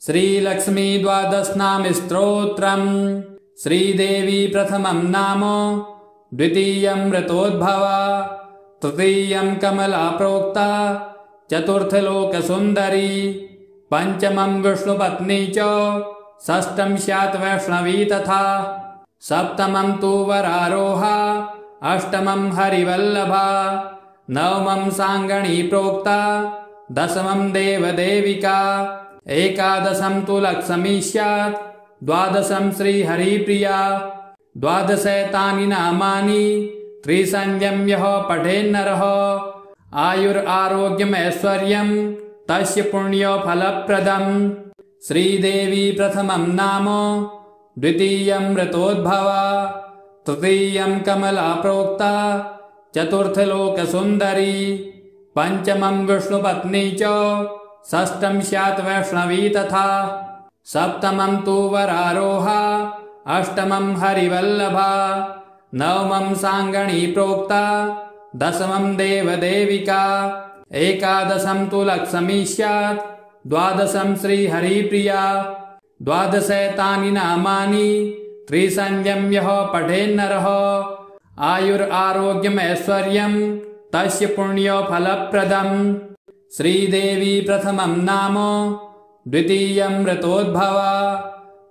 श्रीलक्ष्मी द्वादशनाम स्तोत्रम् श्रीदेवी प्रथमं नाम द्वितीयं ऋतोद्भवा तृतीयं कमला प्रोक्ता चतुर्थलोकसुन्दरी पंचमं विष्णुपत्नी च षष्ठं स्यात् वैष्णवी तथा सप्तमं तु वरारोहा अष्टमं हरिवल्लभा नवमं साङ्गणी प्रोक्ता दशमं देवदेविका एकादशं तु लक्ष्मी स्यात् द्वादशं श्रीहरिप्रिया द्वादशैतानि नामानि त्रिसंज्ञं यः पठेन्नरः आयुरारोग्यमैश्वर्यं तस्य पुण्यफलप्रदम् श्रीदेवी प्रथमं नाम द्वितीयं ऋतोद्भवा तृतीयं कमला प्रोक्ता चतुर्थलोकसुन्दरी पंचमं विष्णुपत्नी च षष्ठं स्यात् वैष्णवी तथा सप्तमं तु वरारोहा अष्टमं हरिवल्लभा नवमं साङ्गणी प्रोक्ता दशमं देवदेविका एकादशं तु लक्ष्मी स्यात् द्वादशं श्रीहरिप्रिया द्वादशैतानि नामानि त्रिसंज्ञं यः पठेन्नरः आयुरारोग्यमैश्वर्यं तस्य पुण्यफलप्रदम् श्रीदेवी प्रथमं नाम द्वितीयं ऋतोद्भवा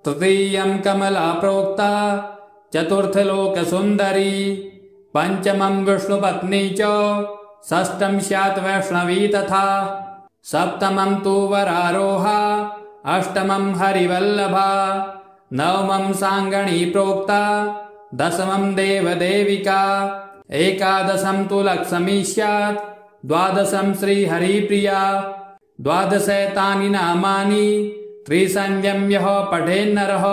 तृतीयं कमला प्रोक्ता चतुर्थलोकसुन्दरी पंचमं विष्णुपत्नी च षष्ठं स्यात् वैष्णवी तथा सप्तमं तु वरारोहा अष्टमं हरिवल्लभा नवमं साङ्गणी प्रोक्ता दशमं देवदेविका एकादशं तु लक्ष्मी स्यात् द्वादशं श्रीहरिप्रिया द्वादशैतानि नामानि त्रिसंज्ञं यः पठेन्नरः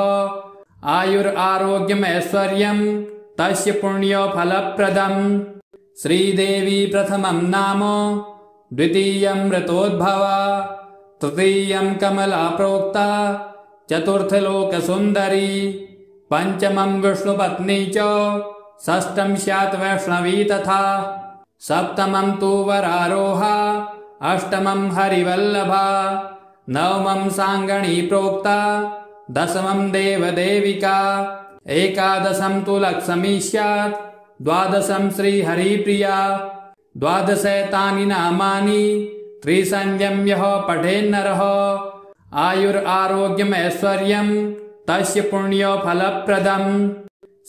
आयुरारोग्यमैश्वर्यं तस्य पुण्यफलप्रदम् श्रीदेवी प्रथमं नाम द्वितीयं ऋतोद्भवा तृतीयं कमला प्रोक्ता चतुर्थलोकसुन्दरी पंचमं विष्णुपत्नी च षष्ठं स्यात् वैष्णवी तथा सप्तमं तु वरारोहा अष्टमं हरिवल्लभा नवमं साङ्गणी प्रोक्ता दशमं देवदेविका एकादशं तु लक्ष्मी स्यात् द्वादशं श्रीहरिप्रिया द्वादशैतानि नामानि त्रिसंज्ञं यः पठेन्नरः आयुरारोग्यमैश्वर्यं तस्य पुण्यफलप्रदम्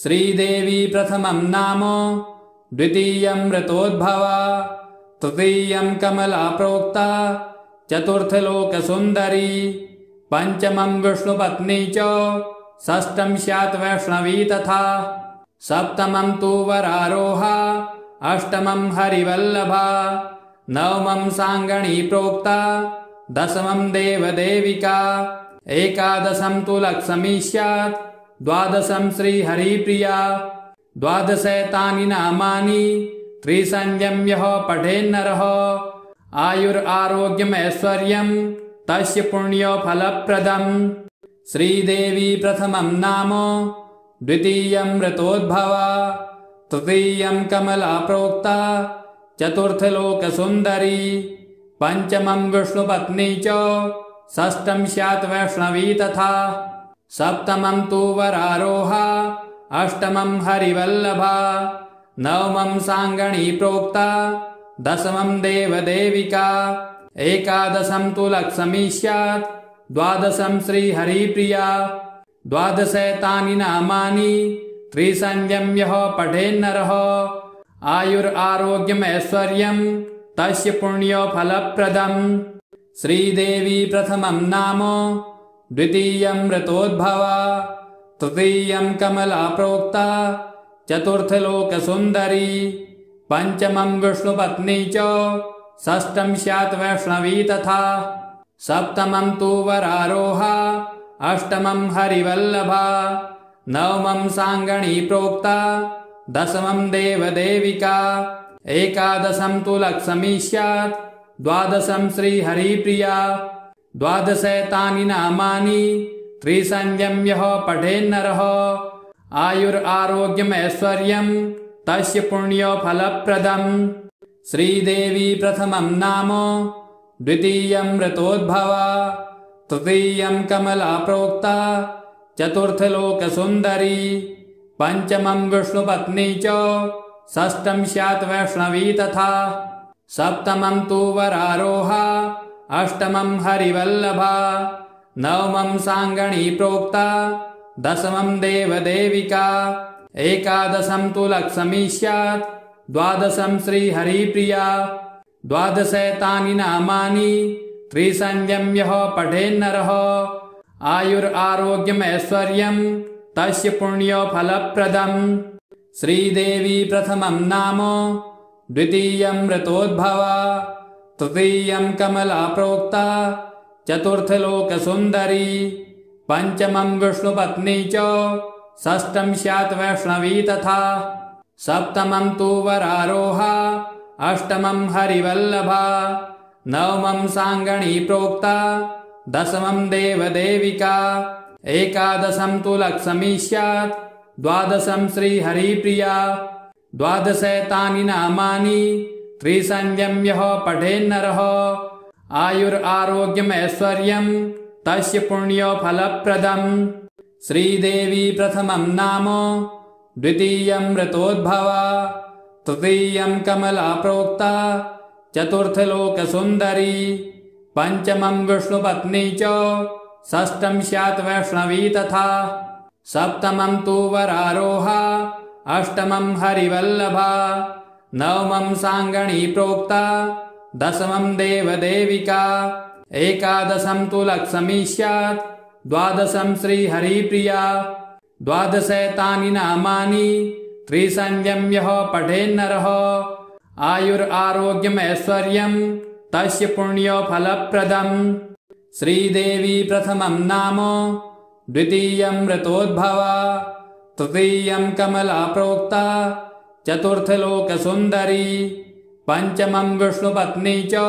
श्रीदेवी प्रथमं नाम द्वितीयं ऋतोद्भवा तृतीयं कमला प्रोक्ता चतुर्थलोकसुन्दरी पंचमं विष्णुपत्नी च षष्ठं स्यात् वैष्णवी तथा सप्तमं तु वरारोहा अष्टमं हरिवल्लभा नवमं साङ्गणी प्रोक्ता दशमं देवदेविका एकादशं तु लक्ष्मी स्यात् द्वादशं श्रीहरिप्रिया द्वादशैतानि नामानि त्रिसंज्ञं यः पठेन्नरः आयुरारोग्यमैश्वर्यं तस्य पुण्यफलप्रदम् श्रीदेवी प्रथमं नाम द्वितीयं ऋतोद्भवा तृतीयं कमला प्रोक्ता चतुर्थलोकसुन्दरी पंचमं विष्णुपत्नी च षष्ठं स्यात् वैष्णवी तथा सप्तमं तु वरारोहा अष्टमं हरिवल्लभा नवमं साङ्गणी प्रोक्ता दशमं देवदेविका एकादशं तु लक्ष्मी स्यात् द्वादशं श्रीहरिप्रिया द्वादशैतानि नामानि त्रिसंज्ञं यः पठेन्नरः आयुरारोग्यमैश्वर्यं तस्य पुण्यफलप्रदम् श्रीदेवी प्रथमं नाम द्वितीयं ऋतोद्भवा तृतीयं कमला प्रोक्ता चतुर्थलोकसुन्दरी पंचमं विष्णुपत्नी च षष्ठं स्यात् वैष्णवी तथा सप्तमं तु वरारोहा अष्टमं हरिवल्लभा नवमं साङ्गणी प्रोक्ता दशमं देवदेविका एकादशं तु लक्ष्मी स्यात् द्वादशं श्रीहरिप्रिया द्वादशैतानि नामानि त्रिसंज्ञं यः पठेन्नरः आयुरारोग्यमैश्वर्यं तस्य पुण्यफलप्रदम् श्रीदेवी प्रथमं नाम द्वितीयं ऋतोद्भवा तृतीयं कमला प्रोक्ता चतुर्थलोकसुन्दरी पञ्चमं विष्णुपत्नी च षष्ठं स्यात् वैष्णवी तथा सप्तमं तु वरारोहा अष्टमं हरिवल्लभा नवमं साङ्गणी प्रोक्ता दशमं देवदेविका एकादशं तु लक्ष्मी स्यात् द्वादशं श्रीहरिप्रिया द्वादशैतानि नामानि त्रिसंध्यं यः पठेन्नरः आयुरारोग्यमैश्वर्यं तस्य पुण्यफलप्रदम् श्रीदेवी प्रथमं नाम द्वितीयं ऋतोद्भवा तृतीयं कमला प्रोक्ता चतुर्थलोकसुन्दरी पञ्चमं विष्णुपत्नी च षष्ठं स्यात् वैष्णवी तथा सप्तमं तु वरारोहा अष्टमं हरिवल्लभा नवमं साङ्गणी प्रोक्ता दशमं देवदेविका एकादशं तु लक्ष्मी स्यात् द्वादशं श्रीहरिप्रिया द्वादशैतानि नामानि त्रिसंध्यं यः पठेन्नरः आयुरारोग्यमैश्वर्यं तस्य पुण्यफलप्रदम् श्रीदेवी प्रथमं नाम द्वितीयं ऋतोद्भवा तृतीयं कमला प्रोक्ता चतुर्थलोकसुन्दरी पञ्चमं विष्णुपत्नी च षष्ठं स्यात् वैष्णवी तथा सप्तमं तु वरारोहा अष्टमं हरिवल्लभा नवमं साङ्गणी प्रोक्ता दशमं देवदेविका एकादशं तु लक्ष्मी स्यात् द्वादशं श्रीहरिप्रिया द्वादशैतानि नामानि त्रिसंध्यं यः पठेन्नरः आयुरारोग्यमैश्वर्यं तस्य पुण्यफलप्रदम् श्रीदेवी प्रथमं नाम द्वितीयं ऋतोद्भवा तृतीयं कमला प्रोक्ता चतुर्थलोकसुन्दरी पञ्चमं विष्णुपत्नी च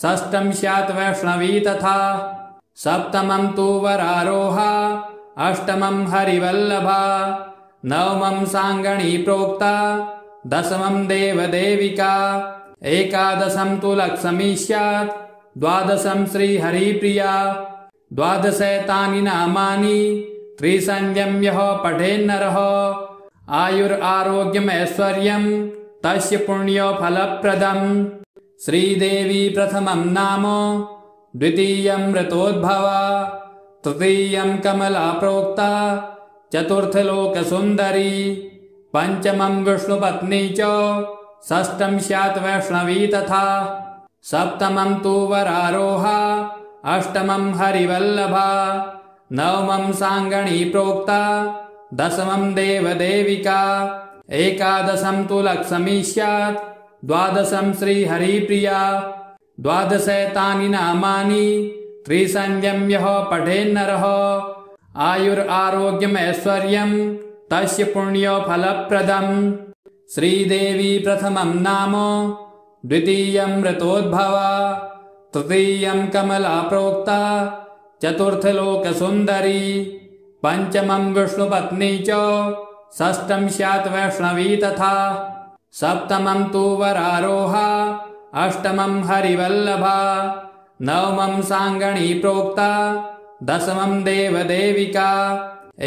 षष्ठं स्यात् वैष्णवी तथा सप्तमं तु वरारोहा अष्टमं हरिवल्लभा नवमं साङ्गणी प्रोक्ता दशमं देवदेविका एकादशं तु लक्ष्मी स्यात् द्वादशं श्रीहरिप्रिया द्वादशैतानि नामानि त्रिसंध्यं यः पठेन्नरः आयुरारोग्यमैश्वर्यं तस्य पुण्यफलप्रदम् श्रीदेवी प्रथमं नाम द्वितीयं ऋतोद्भवा तृतीयं कमला प्रोक्ता चतुर्थलोकसुन्दरी पञ्चमं विष्णुपत्नी च षष्ठं स्यात् वैष्णवी तथा सप्तमं तु वरारोहा अष्टमं हरिवल्लभा नवमं साङ्गणी प्रोक्ता दशमं देवदेविका एकादशं तु लक्ष्मी स्यात् द्वादशं श्रीहरिप्रिया द्वादशैतानि नामानि त्रिसंध्यं यः पठेन्नरः आयुरारोग्यमैश्वर्यं तस्य पुण्यफलप्रदम् श्रीदेवी प्रथमं नाम द्वितीयं ऋतोद्भवा तृतीयं कमला प्रोक्ता चतुर्थलोकसुन्दरी पञ्चमं विष्णुपत्नी च षष्ठं स्यात् वैष्णवी तथा सप्तमं तु वरारोहा अष्टमं हरिवल्लभा नवमं साङ्गणी प्रोक्ता दशमं देवदेविका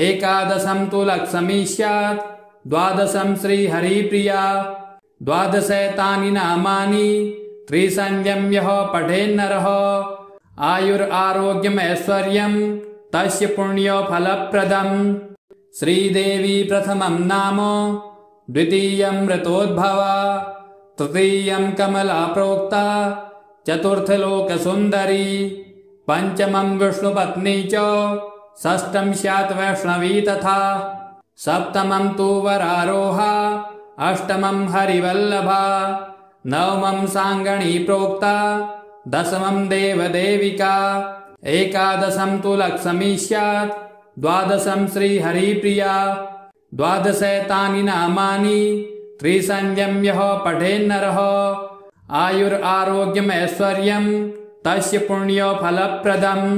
एकादशं तु लक्ष्मी स्यात् द्वादशं श्रीहरिप्रिया द्वादशैतानि नामानि त्रिसंध्यं यः पठेन्नरः आयुरारोग्यमैश्वर्यं तस्य पुण्यफलप्रदम् श्रीदेवी प्रथमं नाम द्वितीयं ऋतोद्भवा तृतीयं कमला प्रोक्ता चतुर्थलोकसुन्दरी पञ्चमं विष्णुपत्नी च षष्ठं स्यात् वैष्णवी तथा सप्तमं तु वरारोहा अष्टमं हरिवल्लभा नवमं साङ्गणी प्रोक्ता दशमं देवदेविका एकादशं तु लक्ष्मी स्यात् द्वादशं श्रीहरिप्रिया द्वादशैतानि नामानि त्रिसंध्यं यः पठेन्नरः आयुरारोग्यमैश्वर्यं तस्य पुण्यफलप्रदम्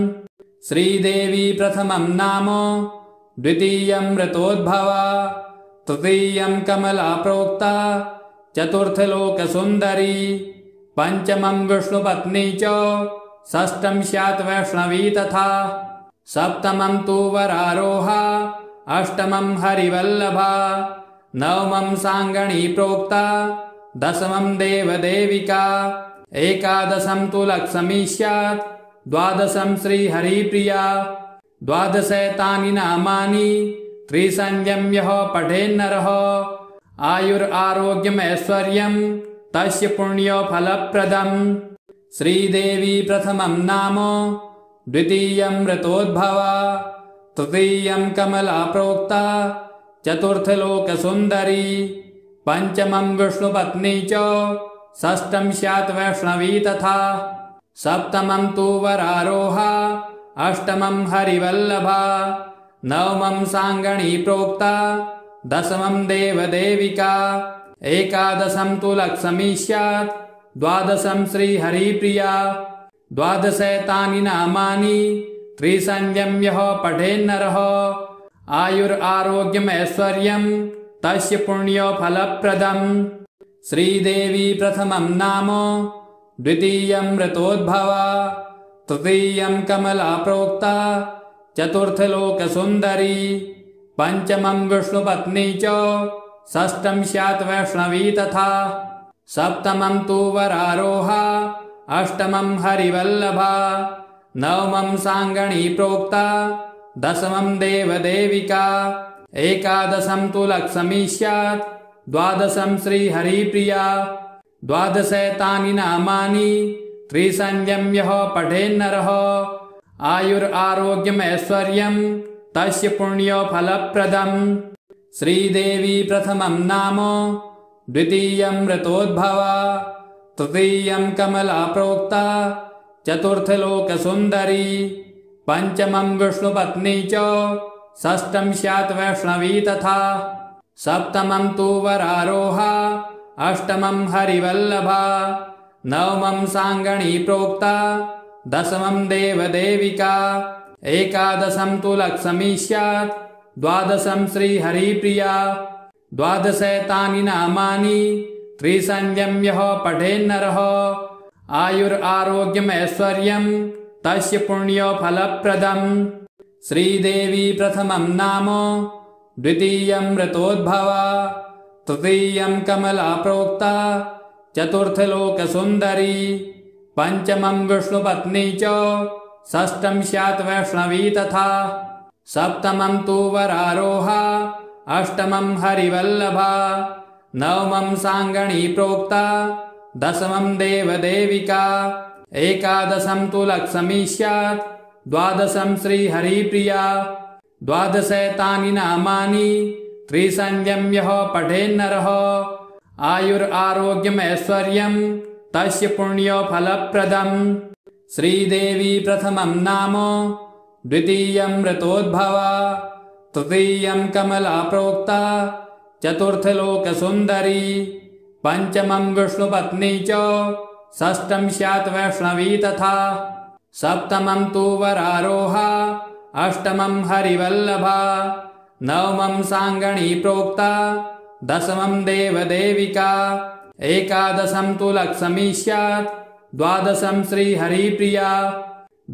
श्रीदेवी प्रथमं नाम द्वितीयं ऋतोद्भवा तृतीयं कमला प्रोक्ता चतुर्थलोकसुन्दरी पञ्चमं विष्णुपत्नी च षष्ठं स्यात् वैष्णवी तथा सप्तमं तु वरारोहा अष्टमं हरिवल्लभा नवमं साङ्गणी प्रोक्ता दशमं देवदेविका एकादशं तु लक्ष्मी स्यात् द्वादशं श्रीहरिप्रिया द्वादशैतानि नामानि त्रिसंयम्यः पठेन्नरः आयुरारोग्यमैश्वर्यं तस्य पुण्यफलप्रदम् श्रीदेवी प्रथमं नाम द्वितीयं ऋतोद्भवा तृतीयं कमला प्रोक्ता चतुर्थलोकसुन्दरी पंचमं विष्णुपत्नी च षष्ठं स्यात् वैष्णवी तथा सप्तमं तु वरारोहा अष्टमं हरिवल्लभा नवमं साङ्गणी प्रोक्ता दशमं देवदेविका एकादशं तु लक्ष्मी स्यात् द्वादशं श्रीहरिप्रिया द्वादशैतानि नामानि त्रिसंयम्यः पठेन्नरः आयुरारोग्यमैश्वर्यं तस्य पुण्यफलप्रदम् श्रीदेवी प्रथमं नाम द्वितीयं ऋतोद्भवा तृतीयं कमला प्रोक्ता चतुर्थलोकसुन्दरी पंचमं विष्णुपत्नी च षष्ठं स्यात् वैष्णवी तथा सप्तमं तु वरारोहा अष्टमं हरिवल्लभा नवमं साङ्गणी प्रोक्ता दशमं देवदेविका एकादशं तु लक्ष्मी स्यात् द्वादशं श्रीहरिप्रिया द्वादशैतानि नामानि त्रिसंयम्यः पठेन्नरः आयुरारोग्यमैश्वर्यं तस्य पुण्यफलप्रदम् श्रीदेवी प्रथमं नाम द्वितीयं ऋतोद्भवा तृतीयं कमला प्रोक्ता चतुर्थलोकसुन्दरी पंचमं विष्णुपत्नी च षष्ठं स्यात् वैष्णवी तथा सप्तमं तु वरारोहा अष्टमं हरिवल्लभा नवमं साङ्गणी प्रोक्ता दशमं देवदेविका एकादशं तु लक्ष्मी स्यात् द्वादशं श्रीहरिप्रिया द्वादशैतानि नामानि त्रिसंयम्यः पठेन्नरः आयुरारोग्यमैश्वर्यं तस्य पुण्यफलप्रदम् श्रीदेवी प्रथमं नाम द्वितीयं ऋतोद्भवा तृतीयं कमला प्रोक्ता चतुर्थलोकसुन्दरी पंचमं विष्णुपत्नी च षष्ठं स्यात् वैष्णवी तथा सप्तमं तु वरारोहा अष्टमं हरिवल्लभा नवमं साङ्गणी प्रोक्ता दशमं देवदेविका एकादशं तु लक्ष्मी स्यात् द्वादशं श्रीहरिप्रिया द्वादशैतानि नामानि त्रिसंयम्यः पठेन्नरः आयुरारोग्यमैश्वर्यं तस्य पुण्यफलप्रदम् श्रीदेवी प्रथमं नाम द्वितीयं ऋतोद्भवा तृतीयं कमला प्रोक्ता चतुर्थलोकसुन्दरी पंचमं विष्णुपत्नी च षष्ठं स्यात् वैष्णवी तथा सप्तमं तु वरारोहा अष्टमं हरिवल्लभा नवमं साङ्गणी प्रोक्ता दशमं देवदेविका एकादशं तु लक्ष्मी स्यात् द्वादशं श्रीहरिप्रिया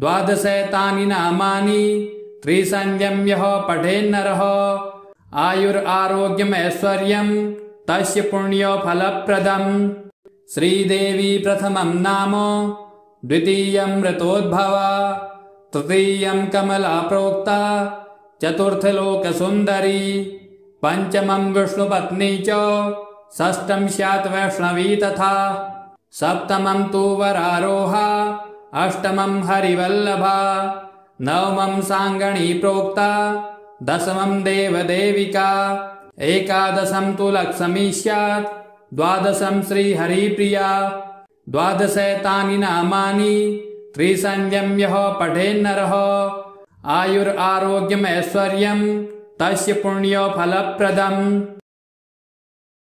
द्वादशैतानि नामानि त्रिसंयम्यः पठेन्नरः आयुरारोग्यमैश्वर्यं तस्य पुण्यफलप्रदम् श्रीदेवी प्रथमं नाम द्वितीयं ऋतोद्भवा तृतीयं कमला प्रोक्ता चतुर्थलोकसुन्दरी पंचमं विष्णुपत्नी च षष्ठं स्यात् वैष्णवी तथा सप्तमं तु वरारोहा अष्टमं हरिवल्लभा नवमं साङ्गणी प्रोक्ता दशमं देवदेविका एकादशं तु लक्ष्मी स्यात् द्वादशं श्रीहरिप्रिया द्वादशैतानि नामानि त्रिसंयम्यः पठेन्नरः आयुरारोग्यमैश्वर्यं तस्य पुण्यफलप्रदम्